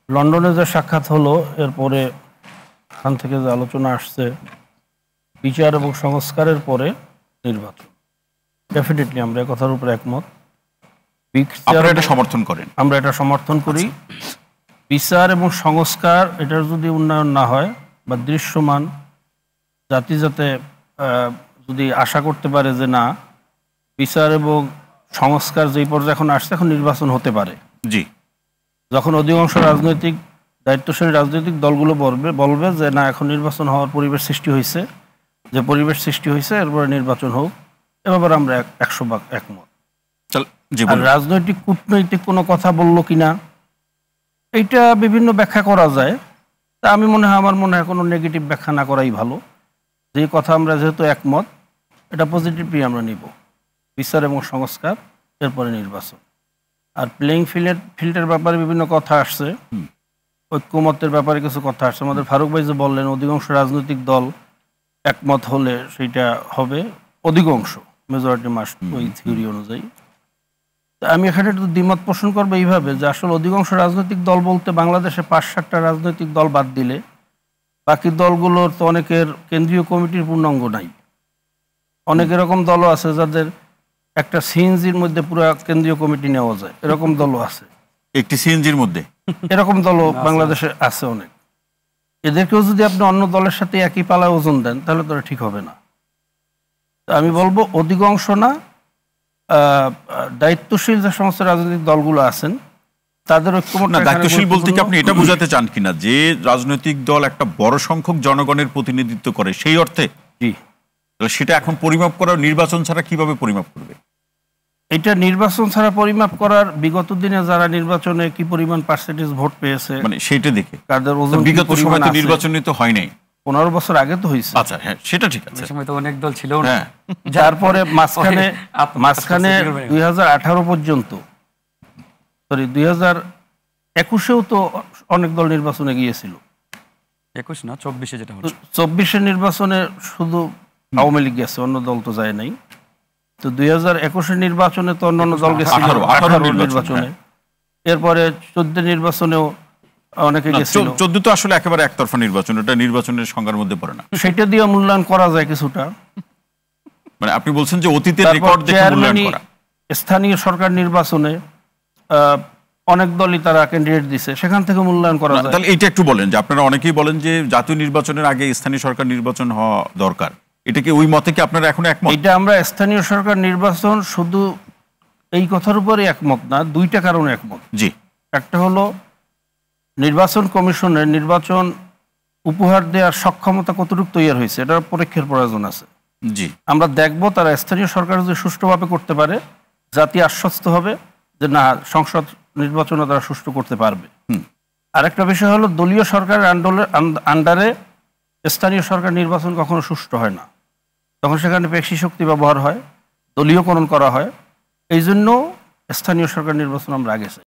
লন্ডনে যে সাক্ষাৎ হলো এরপরে এখান থেকে যে আলোচনা আসছে বিচার এবং সংস্কারের পরে নির্বাচন, ডেফিনেটলি আমরা এই কথার উপর একমত। আপনারা এটা সমর্থন করেন? আমরা এটা সমর্থন করি। বিচার এবং সংস্কার এটার যদি উন্নয়ন না হয় বা দৃশ্যমান জাতি যাতে যদি আশা করতে পারে যে না বিচার এবং সংস্কার যেই পর্যায়ে এখন আসছে এখন নির্বাচন হতে পারে, জি, যখন অধিকাংশ রাজনৈতিক দায়িত্বশীল রাজনৈতিক দলগুলো বলবে যে না এখন নির্বাচন হওয়ার পরিবেশ সৃষ্টি হয়েছে, যে পরিবেশ সৃষ্টি হয়েছে এরপরে নির্বাচন হোক, এ ব্যাপারে আমরা 100% একমত। আর রাজনৈতিক কূটনৈতিক কোনো কথা বললো কিনা এইটা বিভিন্ন ব্যাখ্যা করা যায়, তা আমি আমার মনে হয় কোনো নেগেটিভ ব্যাখ্যা না করাই ভালো। যে কথা আমরা যেহেতু একমত এটা পজিটিভলি আমরা নিব, বিচার এবং সংস্কার এরপরে নির্বাচন। আর প্লেইং ফিল্ডের ব্যাপারে বিভিন্ন কথা আসছে, ঐক্যমতের ব্যাপারে কিছু কথা আসছে। আমাদের ফারুক ভাই যে বললেন অধিকাংশ রাজনৈতিক দল একমত হলে সেইটা হবে, অধিকাংশ মেজরিটি মাস্ট ওই থিওরি অনুযায়ী। আমি এখানে একটু দ্বিমত পোষণ করবো এইভাবে যে আসলে অধিকাংশ রাজনৈতিক দল বলতে বাংলাদেশে 5-7টা রাজনৈতিক দল বাদ দিলে বাকি দলগুলোর তো অনেকের কেন্দ্রীয় কমিটির পূর্ণাঙ্গ নাই। অনেক এরকম দলও আছে যাদের একটা সিএনজির মধ্যে পুরো কেন্দ্রীয় কমিটি নেওয়া যায়, এরকম দলও আছে। একটি সিএনজির মধ্যে এরকম দলও বাংলাদেশে আছে অনেক। এদেরকেও যদি আপনি অন্য দলের সাথে একই পালায় ওজন দেন তাহলে তো ঠিক হবে না। আমি বলবো অধিকাংশ না, দায়িত্বশীল যে সমস্ত রাজনৈতিক দলগুলো আছেন তাদের ঐক্যমত। দায়িত্বশীল বলতে কি আপনি এটা বোঝাতে চান কিনা যে রাজনৈতিক দল একটা বড় সংখ্যক জনগণের প্রতিনিধিত্ব করে সেই অর্থে? জি, সেটা এখন পরিমাপ করা নির্বাচন ছাড়া কিভাবে পরিমাপ করবে? এটা নির্বাচন ছাড়া পরিমাপ করার বিগত দিনে যারা নির্বাচনে কি পরিমাণ পার্সেন্টেজ ভোট পেয়েছে মানে সেইটা দেখে তাদের ওজন। বিগত সময় তো নির্বাচনে তো হয় নাই, 15 বছর আগে তো হয়েছে। আচ্ছা হ্যাঁ সেটা ঠিক আছে, সময় তো অনেক দল ছিল না। তারপরে মাঝখানে 2018 পর্যন্ত, সরি 2021-এও তো অনেক দল নির্বাচনে গিয়েছিল। 21 না 24-এ যেটা হচ্ছে 24-এর নির্বাচনে শুধু আওয়ামী লীগ গেছে, অন্য দল তো যায় নাই। তো 2021-এর নির্বাচনে তো অন্যান্য দল গেছে 18 নির্বাচনে। এরপরে 14 নির্বাচনেও অনেকে গেছিল। 14 তো আসলে একেবারে একতরফা নির্বাচন, এটা নির্বাচনের সংজ্ঞার মধ্যে পড়ে না। সেটা দিয়ে মূল্যায়ন করা যায় কিছুটা। মানে আপনি বলছেন যে অতীতের রেকর্ড দেখে মূল্যায়ন করা। স্থানীয় সরকার নির্বাচনে অনেক দলই তারা ক্যান্ডিডেট দিছে, সেখান থেকে মূল্যায়ন করা যায়। তাহলে এইটা একটু বলেন যে আপনারা অনেকেই বলেন যে জাতীয় নির্বাচনের আগে স্থানীয় সরকার নির্বাচন হওয়া দরকার, এটা কি ওই মতে কি আপনারা এখন একমত? এটা আমরা স্থানীয় সরকার নির্বাচন শুধু এই কথার উপরে একমত না, দুইটা কারণে একমত। জি, একটা হলো নির্বাচন কমিশনের নির্বাচন উপহার দেওয়ার সক্ষমতা কতটুকু তৈরি হয়েছে, এটার পরীক্ষার প্রয়োজন আছে। জি, আমরা দেখবো তারা স্থানীয় সরকার যদি সুষ্ঠুভাবে করতে পারে জাতি আশ্বস্ত হবে যে না সংসদ নির্বাচনে তারা সুষ্ঠু করতে পারবে। আরেকটা বিষয় হলো দলীয় সরকারের আন্ডারে স্থানীয় সরকার নির্বাচন কখনো সুষ্ঠু হয় না, তখন সেখানে পেশি শক্তি ব্যবহার হয়, দলীয়করণ করা হয়। এই জন্য স্থানীয় সরকার নির্বাচন আমরা আগে চাই।